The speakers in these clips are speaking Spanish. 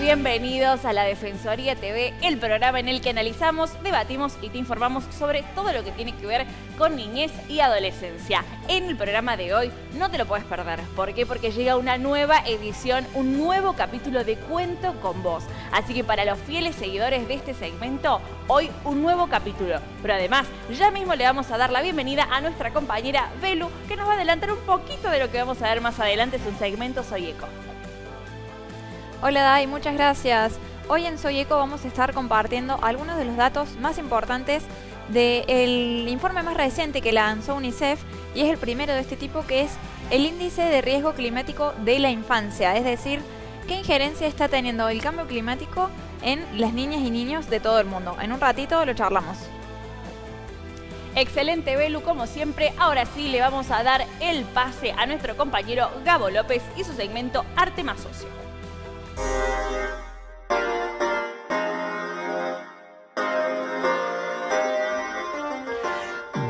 bienvenidos a La Defensoría TV, el programa en el que analizamos, debatimos y te informamos sobre todo lo que tiene que ver con niñez y adolescencia. En el programa de hoy no te lo puedes perder. ¿Por qué? Porque llega una nueva edición, un nuevo capítulo de Cuento con Vos. Así que para los fieles seguidores de este segmento, hoy un nuevo capítulo. Pero además, ya mismo le vamos a dar la bienvenida a nuestra compañera Belu, que nos va a adelantar un poquito de lo que vamos a ver más adelante en su segmento Soy Eco. Hola Dai, muchas gracias. Hoy en Soy Eco vamos a estar compartiendo algunos de los datos más importantes del informe más reciente que lanzó UNICEF, y es el primero de este tipo, que es el índice de riesgo climático de la infancia, es decir, qué injerencia está teniendo el cambio climático en las niñas y niños de todo el mundo. En un ratito lo charlamos. Excelente, Belu, como siempre. Ahora sí le vamos a dar el pase a nuestro compañero Gabo López y su segmento Arte más Ocio.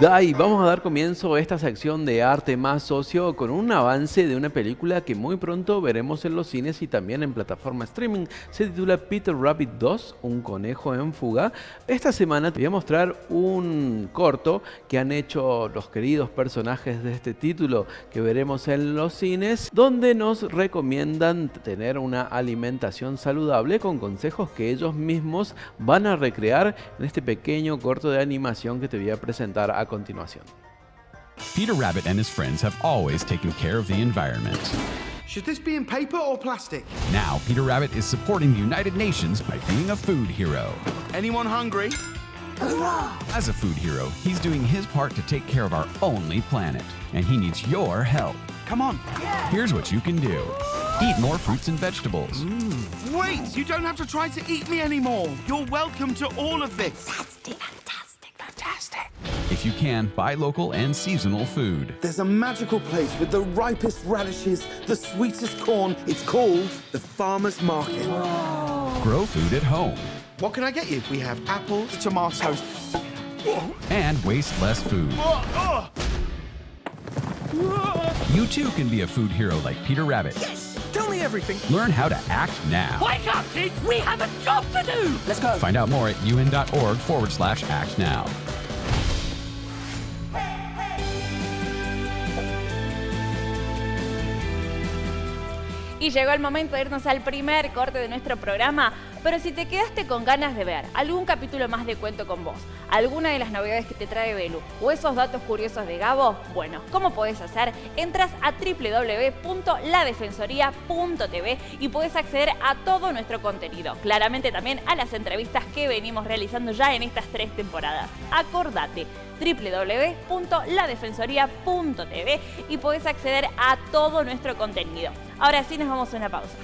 Dai, vamos a dar comienzo a esta sección de Arte más Ocio con un avance de una película que muy pronto veremos en los cines y también en plataforma streaming. Se titula Peter Rabbit 2, un conejo en fuga. Esta semana te voy a mostrar un corto que han hecho los queridos personajes de este título que veremos en los cines, donde nos recomiendan tener una alimentación saludable con consejos que ellos mismos van a recrear en este pequeño corto de animación que te voy a presentar a continuación. Peter Rabbit and his friends have always taken care of the environment. Should this be in paper or plastic? Now, Peter Rabbit is supporting the United Nations by being a food hero. Anyone hungry? As a food hero, he's doing his part to take care of our only planet, and he needs your help. Come on. Here's what you can do. Eat more fruits and vegetables. Wait, you don't have to try to eat me anymore. You're welcome to all of this. Fantastic. If you can, buy local and seasonal food. There's a magical place with the ripest radishes, the sweetest corn. It's called the Farmer's Market. Grow food at home. What can I get you? We have apples, tomatoes. And waste less food. You too can be a food hero like Peter Rabbit. Yes! Tell me everything. Learn how to act now. Wake up, kids! We have a job to do! Let's go. Find out more at un.org/act now. Y llegó el momento de irnos al primer corte de nuestro programa. Pero si te quedaste con ganas de ver algún capítulo más de Cuento con Vos, alguna de las novedades que te trae Belu o esos datos curiosos de Gabo, bueno, ¿cómo podés hacer? Entras a www.ladefensoría.tv y podés acceder a todo nuestro contenido. Claramente también a las entrevistas que venimos realizando ya en estas 3 temporadas. Acordate, www.ladefensoría.tv y podés acceder a todo nuestro contenido. Ahora sí nos vamos a una pausa.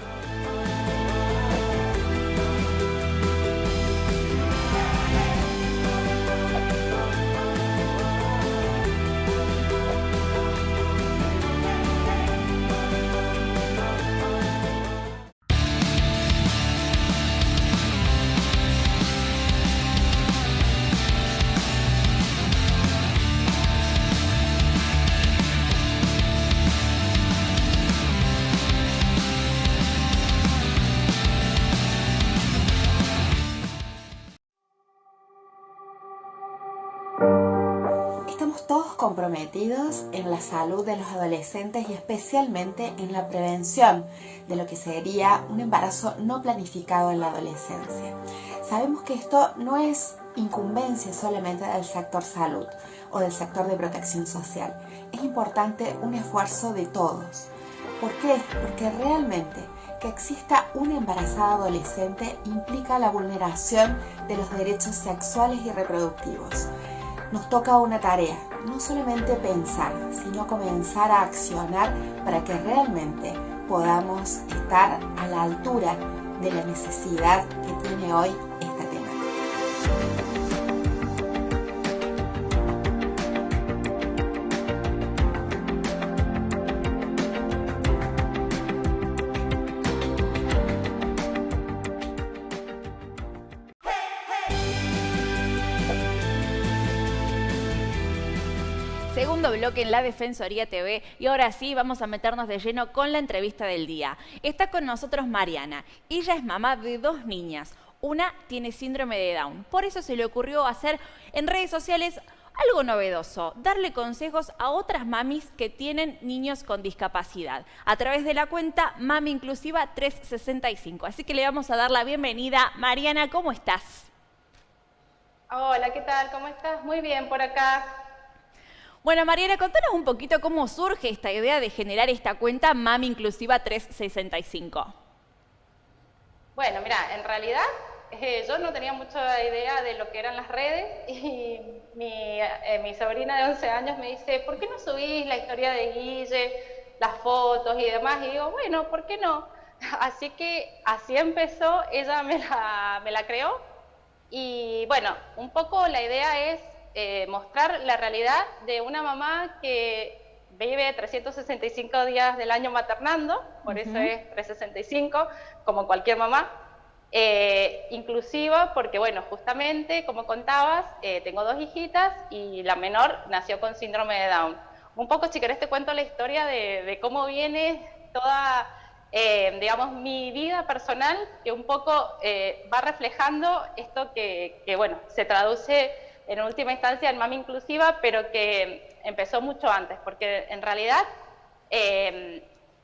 Estamos todos comprometidos en la salud de los adolescentes y especialmente en la prevención de lo que sería un embarazo no planificado en la adolescencia. Sabemos que esto no es incumbencia solamente del sector salud o del sector de protección social. Es importante un esfuerzo de todos. ¿Por qué? Porque realmente que exista una embarazada adolescente implica la vulneración de los derechos sexuales y reproductivos. Nos toca una tarea, no solamente pensar, sino comenzar a accionar para que realmente podamos estar a la altura de la necesidad que tiene hoy esta temática. Segundo bloque en la Defensoría TV y ahora sí vamos a meternos de lleno con la entrevista del día. Está con nosotros Mariana. Ella es mamá de 2 niñas. Una tiene síndrome de Down. Por eso se le ocurrió hacer en redes sociales algo novedoso, darle consejos a otras mamis que tienen niños con discapacidad a través de la cuenta Mami Inclusiva 365. Así que le vamos a dar la bienvenida. Mariana, ¿cómo estás? Hola, ¿qué tal? ¿Cómo estás? Muy bien por acá. Bueno, Mariana, contanos un poquito cómo surge esta idea de generar esta cuenta Mami Inclusiva 365. Bueno, mira, en realidad yo no tenía mucha idea de lo que eran las redes y mi sobrina de 11 años me dice, ¿por qué no subís la historia de Guille, las fotos y demás? Y digo, bueno, ¿por qué no? Así que así empezó, ella me la creó y bueno, un poco la idea es mostrar la realidad de una mamá que vive 365 días del año maternando, por eso es 365, como cualquier mamá, inclusiva, porque bueno, justamente, como contabas, tengo 2 hijitas y la menor nació con síndrome de Down. Un poco, si querés, te cuento la historia de cómo viene toda, digamos, mi vida personal, que un poco va reflejando esto que bueno, se traduce en última instancia en Mami Inclusiva, pero que empezó mucho antes, porque en realidad,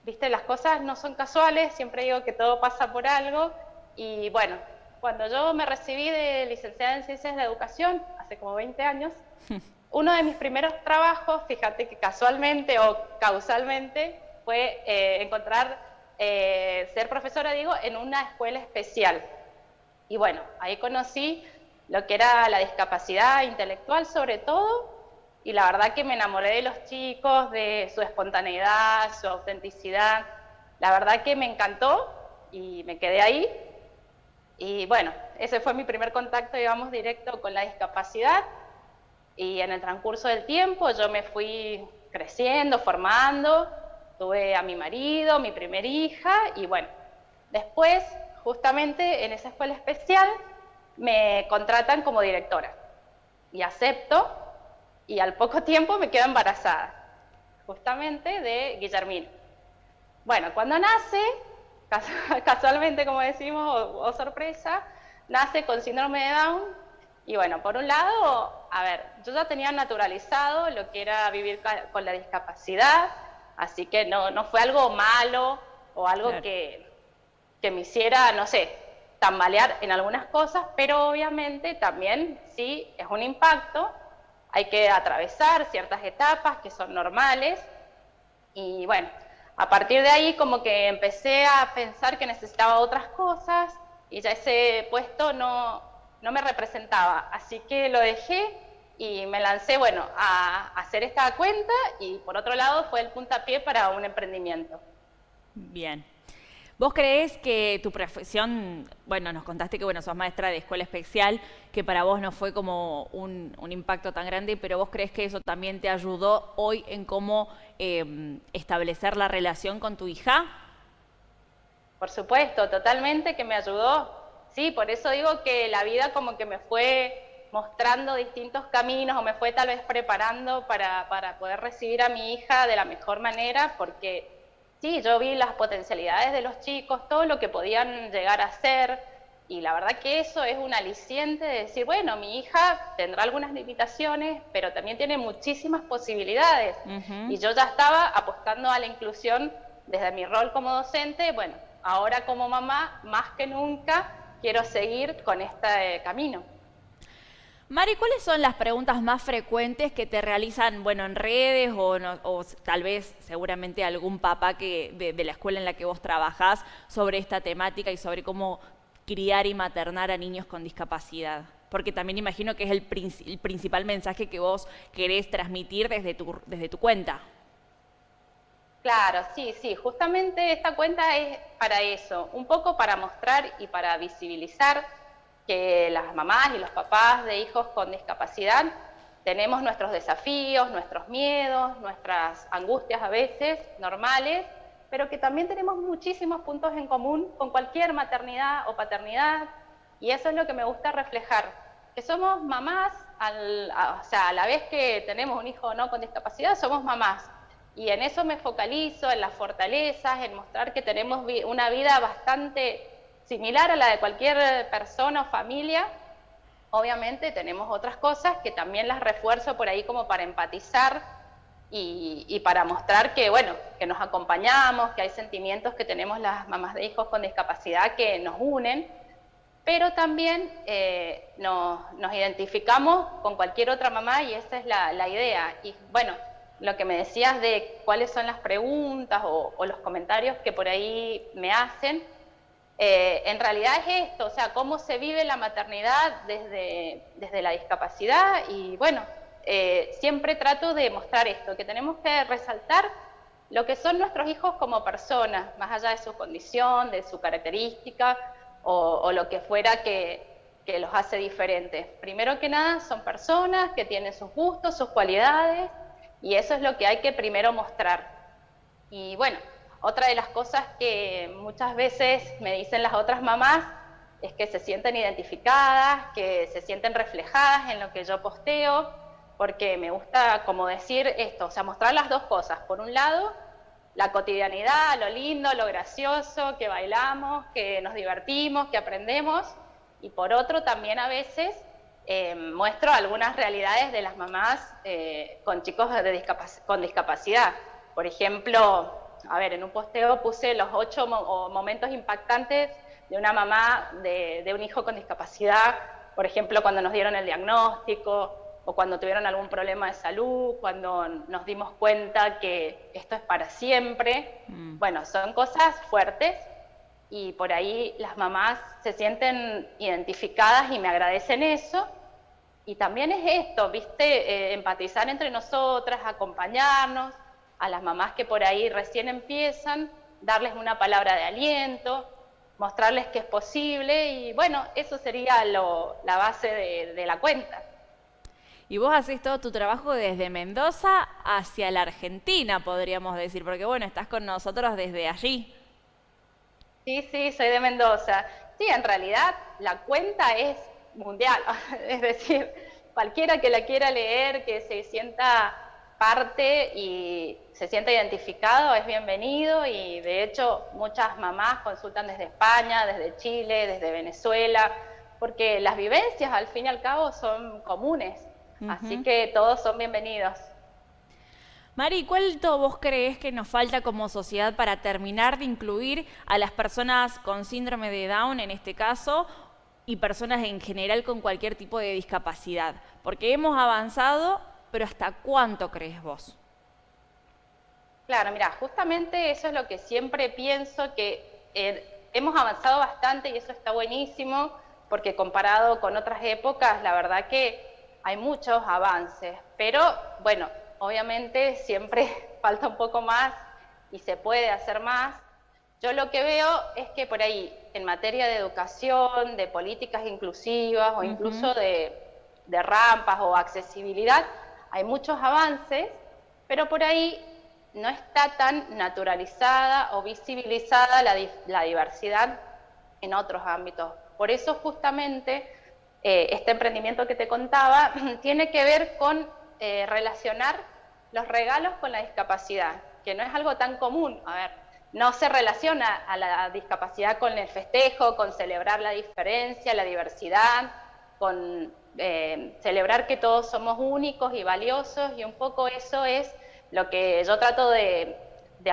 viste, las cosas no son casuales, siempre digo que todo pasa por algo, y bueno, cuando yo me recibí de licenciada en Ciencias de la Educación, hace como 20 años, uno de mis primeros trabajos, fíjate que casualmente o causalmente, fue encontrar, ser profesora, digo, en una escuela especial. Y bueno, ahí conocí lo que era la discapacidad intelectual sobre todo, y la verdad que me enamoré de los chicos, de su espontaneidad, su autenticidad. La verdad que me encantó y me quedé ahí. Y bueno, ese fue mi primer contacto, digamos, directo con la discapacidad. Y en el transcurso del tiempo yo me fui creciendo, formando, tuve a mi marido, mi primer hija, y bueno, después, justamente en esa escuela especial, me contratan como directora y acepto y al poco tiempo me quedo embarazada, justamente de Guillermino. Bueno, cuando nace, casualmente como decimos, o sorpresa, nace con síndrome de Down y bueno, por un lado, a ver, yo ya tenía naturalizado lo que era vivir con la discapacidad, así que no fue algo malo o algo claro, que me hiciera, no sé, tambalear en algunas cosas, pero obviamente también sí es un impacto, hay que atravesar ciertas etapas que son normales y bueno, a partir de ahí como que empecé a pensar que necesitaba otras cosas y ya ese puesto no me representaba, así que lo dejé y me lancé, bueno, a hacer esta cuenta y por otro lado fue el puntapié para un emprendimiento. Bien. ¿Vos creés que tu profesión, bueno, nos contaste que bueno, sos maestra de escuela especial, que para vos no fue como un impacto tan grande, pero vos creés que eso también te ayudó hoy en cómo establecer la relación con tu hija? Por supuesto, totalmente que me ayudó. Sí, por eso digo que la vida como que me fue mostrando distintos caminos o me fue tal vez preparando para poder recibir a mi hija de la mejor manera, porque sí, yo vi las potencialidades de los chicos, todo lo que podían llegar a ser, y la verdad que eso es un aliciente de decir, bueno, mi hija tendrá algunas limitaciones, pero también tiene muchísimas posibilidades. Y yo ya estaba apostando a la inclusión desde mi rol como docente, bueno, ahora como mamá, más que nunca, quiero seguir con este camino. Mari, ¿cuáles son las preguntas más frecuentes que te realizan, bueno, en redes o tal vez seguramente algún papá de la escuela en la que vos trabajás sobre esta temática y sobre cómo criar y maternar a niños con discapacidad? Porque también imagino que es el principal mensaje que vos querés transmitir desde tu cuenta. Claro, sí, justamente esta cuenta es para eso, un poco para mostrar y para visibilizar que las mamás y los papás de hijos con discapacidad tenemos nuestros desafíos, nuestros miedos, nuestras angustias a veces normales, pero que también tenemos muchísimos puntos en común con cualquier maternidad o paternidad, y eso es lo que me gusta reflejar, que somos mamás, o sea, a la vez que tenemos un hijo o no con discapacidad, somos mamás. Y en eso me focalizo, en las fortalezas, en mostrar que tenemos una vida bastante similar a la de cualquier persona o familia. Obviamente tenemos otras cosas que también las refuerzo por ahí como para empatizar y para mostrar que, bueno, que nos acompañamos, que hay sentimientos que tenemos las mamás de hijos con discapacidad que nos unen, pero también nos identificamos con cualquier otra mamá y esa es la idea. Y bueno, lo que me decías de cuáles son las preguntas o los comentarios que por ahí me hacen, en realidad es esto, o sea, cómo se vive la maternidad desde la discapacidad y bueno, siempre trato de mostrar esto, que tenemos que resaltar lo que son nuestros hijos como personas, más allá de su condición, de su característica o lo que fuera que los hace diferentes. Primero que nada son personas que tienen sus gustos, sus cualidades y eso es lo que hay que primero mostrar. Y bueno, otra de las cosas que muchas veces me dicen las otras mamás es que se sienten identificadas, que se sienten reflejadas en lo que yo posteo, porque me gusta como decir esto, o sea, mostrar las dos cosas. Por un lado, la cotidianidad, lo lindo, lo gracioso, que bailamos, que nos divertimos, que aprendemos, y por otro también a veces muestro algunas realidades de las mamás con chicos con discapacidad. Por ejemplo, a ver, en un posteo puse los 8 momentos impactantes de una mamá de un hijo con discapacidad, por ejemplo, cuando nos dieron el diagnóstico, o cuando tuvieron algún problema de salud, cuando nos dimos cuenta que esto es para siempre. Bueno, son cosas fuertes y por ahí las mamás se sienten identificadas y me agradecen eso. Y también es esto, ¿viste? Empatizar entre nosotras, acompañarnos, a las mamás que por ahí recién empiezan, darles una palabra de aliento, mostrarles que es posible y bueno, eso sería la base de la cuenta. Y vos haces todo tu trabajo desde Mendoza hacia la Argentina, podríamos decir, porque bueno, estás con nosotros desde allí. Sí, soy de Mendoza. Sí, en realidad la cuenta es mundial, es decir, cualquiera que la quiera leer, que se sienta parte y se sienta identificado, es bienvenido y de hecho muchas mamás consultan desde España, desde Chile, desde Venezuela, porque las vivencias al fin y al cabo son comunes. Así que todos son bienvenidos. Mari, ¿cuánto vos crees que nos falta como sociedad para terminar de incluir a las personas con síndrome de Down, en este caso, y personas en general con cualquier tipo de discapacidad? Porque hemos avanzado, pero ¿hasta cuánto crees vos? Claro, mira, justamente eso es lo que siempre pienso, que hemos avanzado bastante y eso está buenísimo, porque comparado con otras épocas, la verdad que hay muchos avances, pero bueno, obviamente siempre falta un poco más y se puede hacer más. Yo lo que veo es que por ahí, en materia de educación, de políticas inclusivas o incluso de rampas o accesibilidad, hay muchos avances, pero por ahí no está tan naturalizada o visibilizada la diversidad en otros ámbitos. Por eso justamente este emprendimiento que te contaba tiene que ver con relacionar los regalos con la discapacidad, que no es algo tan común. A ver, no se relaciona a la discapacidad con el festejo, con celebrar la diferencia, la diversidad, con celebrar que todos somos únicos y valiosos, y un poco eso es lo que yo trato de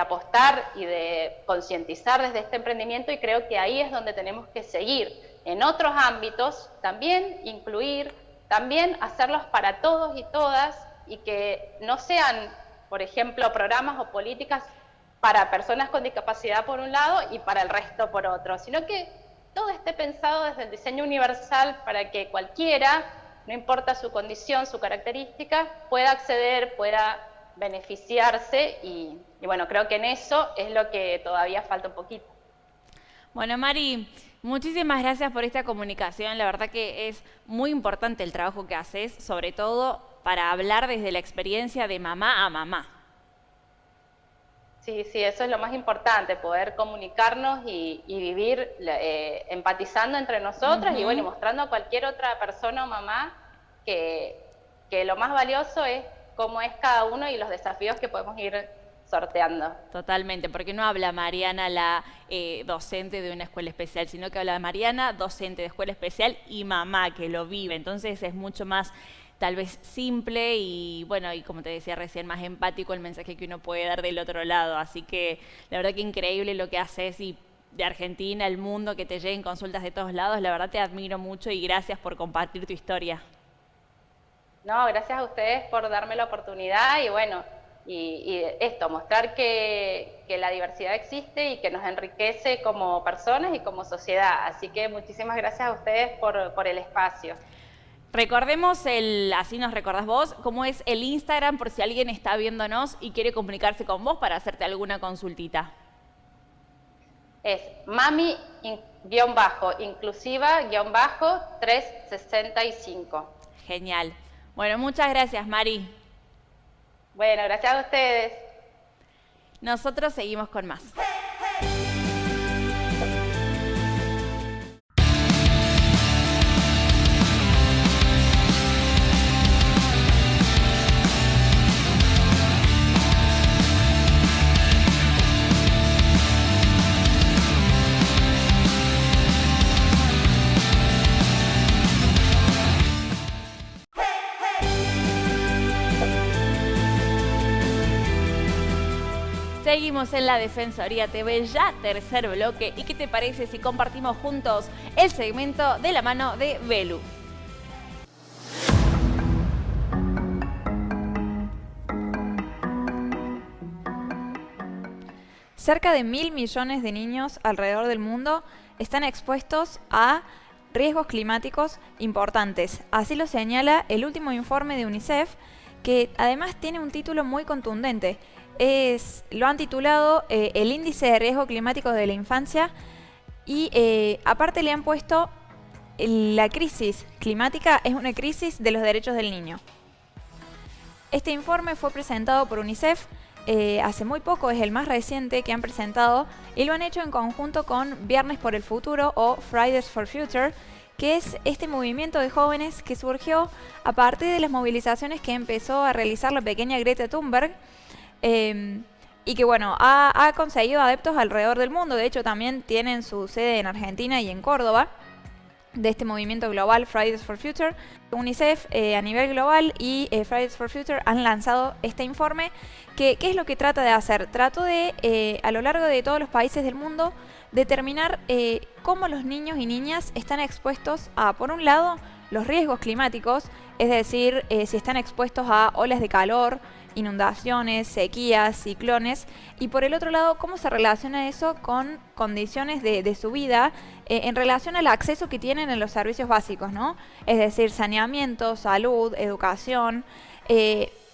apostar y de concientizar desde este emprendimiento, y creo que ahí es donde tenemos que seguir. En otros ámbitos también incluir, también hacerlos para todos y todas, y que no sean, por ejemplo, programas o políticas para personas con discapacidad por un lado y para el resto por otro, sino que todo esté pensado desde el diseño universal para que cualquiera, no importa su condición, su característica, pueda acceder, pueda beneficiarse y bueno, creo que en eso es lo que todavía falta un poquito. Bueno, Mari, muchísimas gracias por esta comunicación. La verdad que es muy importante el trabajo que haces, sobre todo para hablar desde la experiencia de mamá a mamá. Sí, sí, eso es lo más importante, poder comunicarnos y vivir empatizando entre nosotras y bueno, y mostrando a cualquier otra persona o mamá que lo más valioso es cómo es cada uno y los desafíos que podemos ir sorteando. Totalmente, porque no habla Mariana, la docente de una escuela especial, sino que habla Mariana, docente de escuela especial y mamá que lo vive. Entonces es mucho más tal vez simple y bueno, y como te decía recién, más empático el mensaje que uno puede dar del otro lado. Así que la verdad que increíble lo que haces y de Argentina, el mundo, que te lleguen consultas de todos lados. La verdad te admiro mucho y gracias por compartir tu historia. No, gracias a ustedes por darme la oportunidad y bueno, y esto, mostrar que la diversidad existe y que nos enriquece como personas y como sociedad. Así que muchísimas gracias a ustedes por el espacio. Recordemos, así nos recordás vos, cómo es el Instagram por si alguien está viéndonos y quiere comunicarse con vos para hacerte alguna consultita. Es mami-inclusiva-365. Genial. Bueno, muchas gracias, Mari. Bueno, gracias a ustedes. Nosotros seguimos con más. Seguimos en la Defensoría TV, ya tercer bloque. ¿Y qué te parece si compartimos juntos el segmento de la mano de Belu? Cerca de 1.000 millones de niños alrededor del mundo están expuestos a riesgos climáticos importantes. Así lo señala el último informe de UNICEF, que además tiene un título muy contundente. Lo han titulado el índice de riesgo climático de la infancia y aparte le han puesto la crisis climática es una crisis de los derechos del niño. Este informe fue presentado por UNICEF hace muy poco, es el más reciente que han presentado y lo han hecho en conjunto con Viernes por el Futuro o Fridays for Future, que es este movimiento de jóvenes que surgió a partir de las movilizaciones que empezó a realizar la pequeña Greta Thunberg. Y que bueno, ha conseguido adeptos alrededor del mundo. De hecho también tienen su sede en Argentina y en Córdoba, de este movimiento global Fridays for Future. UNICEF a nivel global y Fridays for Future han lanzado este informe que ¿qué es lo que trata de hacer? Trató de, a lo largo de todos los países del mundo, determinar cómo los niños y niñas están expuestos a, por un lado, los riesgos climáticos, es decir, si están expuestos a olas de calor, inundaciones, sequías, ciclones, y por el otro lado, cómo se relaciona eso con condiciones de su vida en relación al acceso que tienen en los servicios básicos, ¿no? Es decir, saneamiento, salud, educación.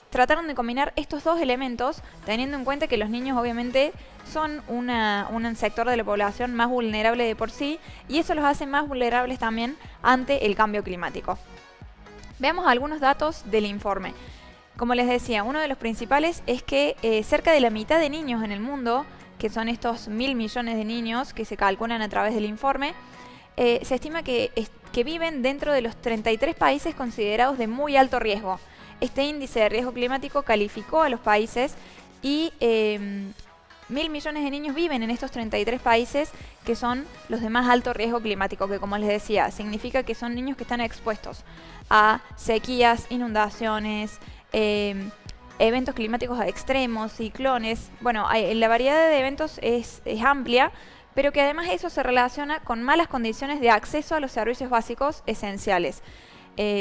Trataron de combinar estos dos elementos, teniendo en cuenta que los niños obviamente son un sector de la población más vulnerable de por sí, y eso los hace más vulnerables también ante el cambio climático. Veamos algunos datos del informe. Como les decía, uno de los principales es que cerca de la mitad de niños en el mundo, que son estos 1.000 millones de niños que se calculan a través del informe, se estima que viven dentro de los 33 países considerados de muy alto riesgo. Este índice de riesgo climático calificó a los países y 1.000 millones de niños viven en estos 33 países que son los de más alto riesgo climático, que como les decía, significa que son niños que están expuestos a sequías, inundaciones, eventos climáticos extremos, ciclones. Bueno, la variedad de eventos es amplia, pero que además eso se relaciona con malas condiciones de acceso a los servicios básicos esenciales.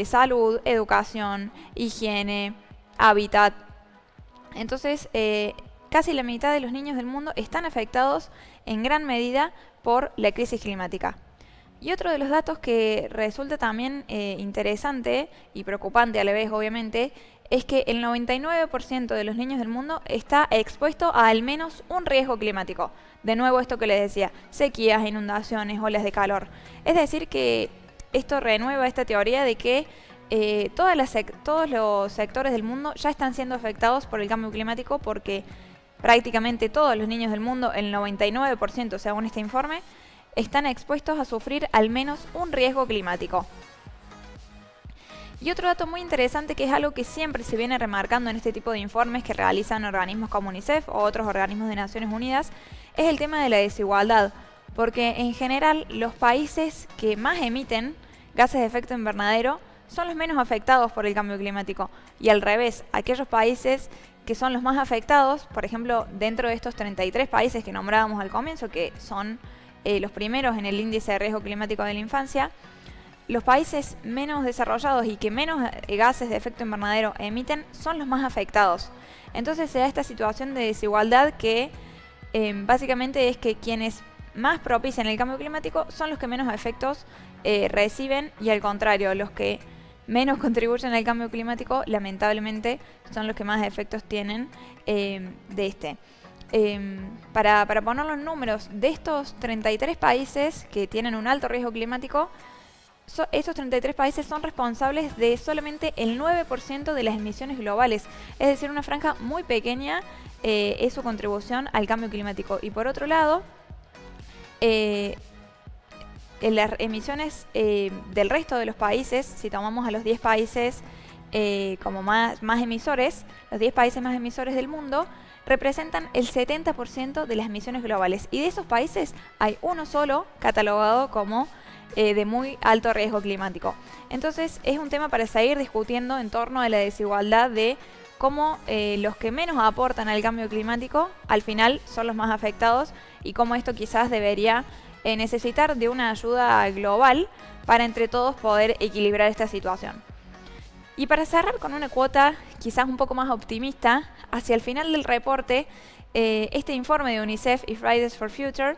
Salud, educación, higiene, hábitat. Entonces, casi la mitad de los niños del mundo están afectados en gran medida por la crisis climática. Y otro de los datos que resulta también interesante y preocupante a la vez, obviamente, es que el 99% de los niños del mundo está expuesto a al menos un riesgo climático. De nuevo, esto que les decía, sequías, inundaciones, olas de calor. Es decir, que esto renueva esta teoría de que todos los sectores del mundo ya están siendo afectados por el cambio climático porque prácticamente todos los niños del mundo, el 99% según este informe, están expuestos a sufrir al menos un riesgo climático. Y otro dato muy interesante, que es algo que siempre se viene remarcando en este tipo de informes que realizan organismos como UNICEF o otros organismos de Naciones Unidas, es el tema de la desigualdad. Porque en general los países que más emiten gases de efecto invernadero son los menos afectados por el cambio climático. Y al revés, aquellos países que son los más afectados, por ejemplo, dentro de estos 33 países que nombrábamos al comienzo, que son los primeros en el índice de riesgo climático de la infancia, los países menos desarrollados y que menos gases de efecto invernadero emiten son los más afectados. Entonces se da esta situación de desigualdad que básicamente es que quienes más propician el cambio climático son los que menos efectos reciben, y al contrario, los que menos contribuyen al cambio climático lamentablemente son los que más efectos tienen de este. Para ponerlo en números, de estos 33 países que tienen un alto riesgo climático, esos 33 países son responsables de solamente el 9% de las emisiones globales. Es decir, una franja muy pequeña es su contribución al cambio climático. Y por otro lado, en las emisiones del resto de los países, si tomamos a los 10 países como más emisores, los 10 países más emisores del mundo, representan el 70% de las emisiones globales. Y de esos países hay uno solo catalogado como de muy alto riesgo climático. Entonces es un tema para seguir discutiendo en torno a la desigualdad de cómo los que menos aportan al cambio climático al final son los más afectados, y cómo esto quizás debería necesitar de una ayuda global para entre todos poder equilibrar esta situación. Y para cerrar con una cuota quizás un poco más optimista, hacia el final del reporte, este informe de UNICEF y Fridays for Future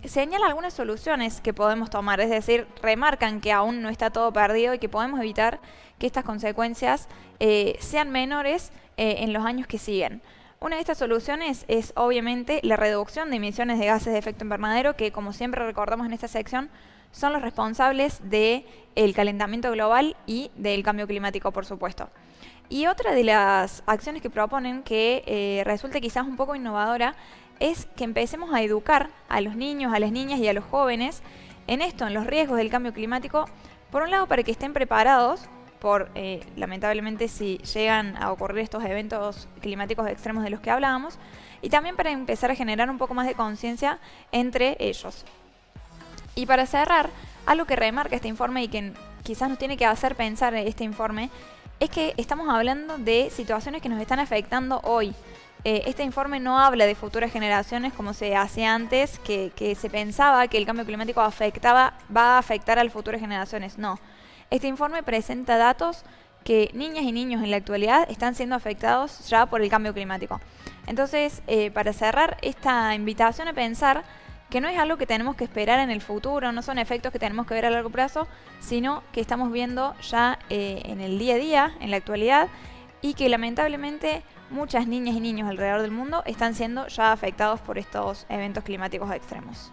señala algunas soluciones que podemos tomar, es decir, remarcan que aún no está todo perdido y que podemos evitar que estas consecuencias sean menores en los años que siguen. Una de estas soluciones es obviamente la reducción de emisiones de gases de efecto invernadero, que como siempre recordamos en esta sección, son los responsables del calentamiento global y del cambio climático, por supuesto. Y otra de las acciones que proponen, que resulta quizás un poco innovadora, es que empecemos a educar a los niños, a las niñas y a los jóvenes en esto, en los riesgos del cambio climático, por un lado para que estén preparados por, lamentablemente, si llegan a ocurrir estos eventos climáticos extremos de los que hablábamos, y también para empezar a generar un poco más de conciencia entre ellos. Y para cerrar, algo que remarca este informe y que quizás nos tiene que hacer pensar este informe, es que estamos hablando de situaciones que nos están afectando hoy. Este informe no habla de futuras generaciones como se hacía antes, que se pensaba que el cambio climático va a afectar a las futuras generaciones. No. Este informe presenta datos que niñas y niños en la actualidad están siendo afectados ya por el cambio climático. Entonces, para cerrar esta invitación a pensar que no es algo que tenemos que esperar en el futuro, no son efectos que tenemos que ver a largo plazo, sino que estamos viendo ya en el día a día, en la actualidad, y que lamentablemente muchas niñas y niños alrededor del mundo están siendo ya afectados por estos eventos climáticos extremos.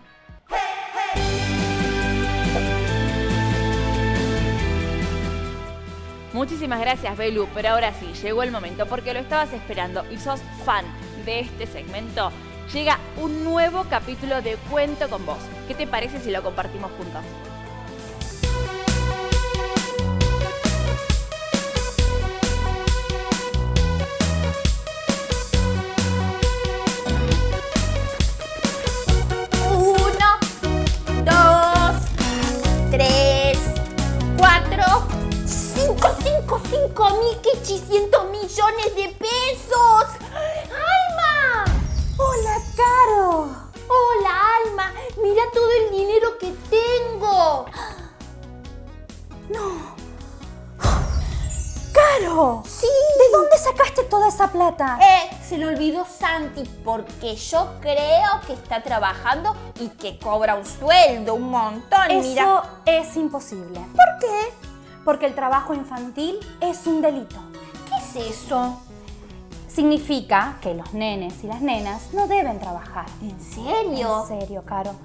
Muchísimas gracias, Belu, pero ahora sí, llegó el momento, porque lo estabas esperando y sos fan de este segmento. Llega un nuevo capítulo de Cuento con Vos. ¿Qué te parece si lo compartimos juntos? $5.800 millones de pesos. ¡Alma! ¡Hola, Caro! ¡Hola, Alma! ¡Mira todo el dinero que tengo! ¡No! ¡Caro! ¡Sí! ¿De dónde sacaste toda esa plata? Se le olvidó Santi, porque yo creo que está trabajando y que cobra un sueldo, un montón. Eso es imposible. ¿Por qué? Porque el trabajo infantil es un delito. ¿Qué es eso? Significa que los nenes y las nenas no deben trabajar. ¿En serio? En serio, Caro.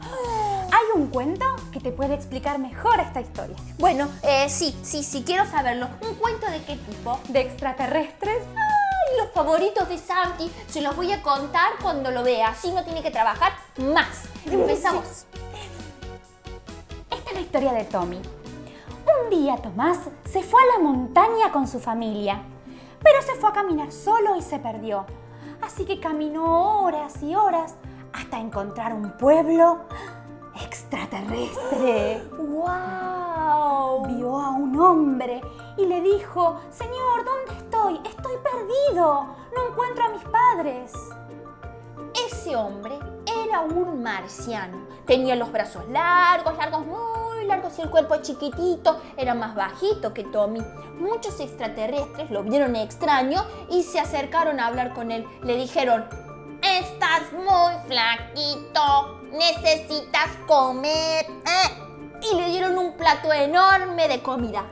Hay un cuento que te puede explicar mejor esta historia. Bueno, sí, quiero saberlo. ¿Un cuento de qué tipo? ¿De extraterrestres? ¡Ay, los favoritos de Santi. Se los voy a contar cuando lo vea. Así no tiene que trabajar más. Empezamos. Esta es la historia de Tommy. Un día Tomás se fue a la montaña con su familia, pero se fue a caminar solo y se perdió. Así que caminó horas y horas hasta encontrar un pueblo extraterrestre. ¡Wow! Vio a un hombre y le dijo: Señor, ¿dónde estoy? Estoy perdido. No encuentro a mis padres. Ese hombre era un marciano. Tenía los brazos largos, muy largos y el cuerpo chiquitito. Era más bajito que Tommy. Muchos extraterrestres lo vieron extraño y se acercaron a hablar con él. Le dijeron: estás muy flaquito, necesitas comer. Y le dieron un plato enorme de comida.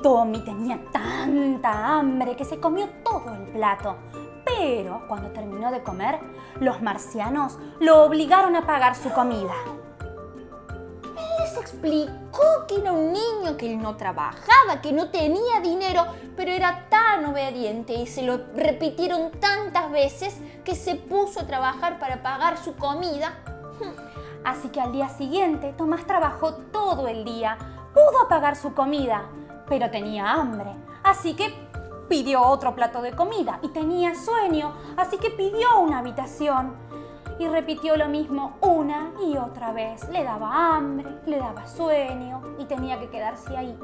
Tommy tenía tanta hambre que se comió todo el plato. Pero cuando terminó de comer, los marcianos lo obligaron a pagar su comida. Él les explicó que era un niño, que él no trabajaba, que no tenía dinero, pero era tan obediente y se lo repitieron tantas veces que se puso a trabajar para pagar su comida. Así que al día siguiente, Tomás trabajó todo el día. Pudo pagar su comida, pero tenía hambre. Así que pidió otro plato de comida y tenía sueño. Así que pidió una habitación. Y repitió lo mismo una y otra vez. Le daba hambre, le daba sueño y tenía que quedarse ahí.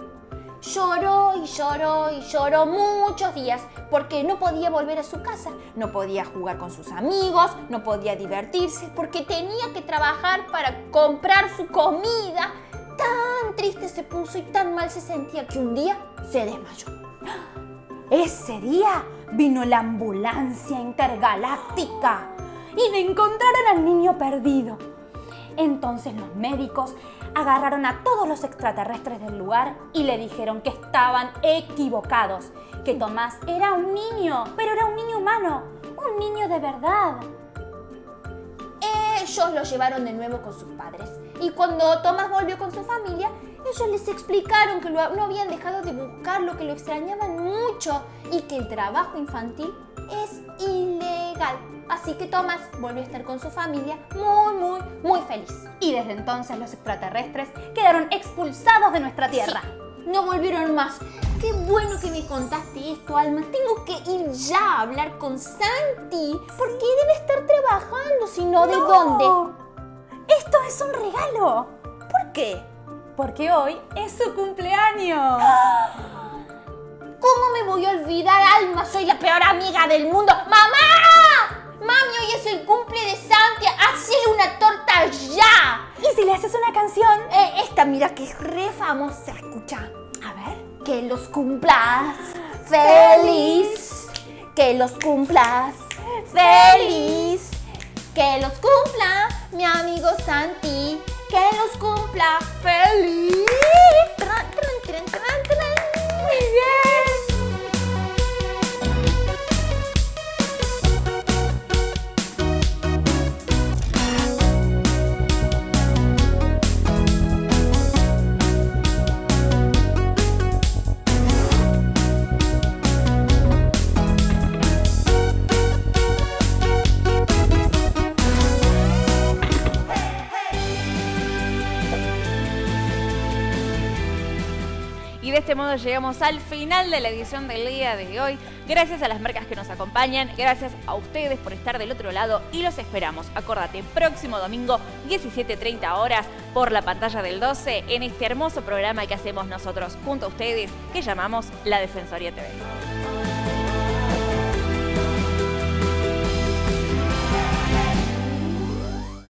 Lloró y lloró y lloró muchos días porque no podía volver a su casa, no podía jugar con sus amigos, no podía divertirse porque tenía que trabajar para comprar su comida. Tan triste se puso y tan mal se sentía que un día se desmayó. Ese día vino la ambulancia intergaláctica y le encontraron al niño perdido. Entonces los médicos agarraron a todos los extraterrestres del lugar y le dijeron que estaban equivocados, que Tomás era un niño, pero era un niño humano, un niño de verdad. Ellos lo llevaron de nuevo con sus padres y cuando Tomás volvió con su familia, ellos les explicaron que no habían dejado de buscarlo, que lo extrañaban mucho y que el trabajo infantil es ilegal. Así que Tomás volvió a estar con su familia muy feliz. Y desde entonces los extraterrestres quedaron expulsados de nuestra Tierra. Sí, no volvieron más. Qué bueno que me contaste esto, Alma. Tengo que ir ya a hablar con Santi porque debe estar trabajando, si no, ¿de dónde? Esto es un regalo. ¿Por qué? Porque hoy es su cumpleaños. ¿Cómo me voy a olvidar, Alma? Soy la peor amiga del mundo. ¡Mamá! Mami, hoy es el cumple de Santi. ¡Hazle una torta ya! ¿Y si le haces una canción? Esta, mira, que es re famosa. Escucha. A ver. Que los cumplas feliz. Que los cumplas feliz. Que los cumpla mi amigo Santi. Que los cumpla feliz. Tran, tran, tran, tran, tran. Muy bien. Y de este modo llegamos al final de la edición del día de hoy. Gracias a las marcas que nos acompañan, gracias a ustedes por estar del otro lado y los esperamos. Acordate, próximo domingo, 17:30 horas, por la pantalla del 12, en este hermoso programa que hacemos nosotros junto a ustedes, que llamamos La Defensoría TV.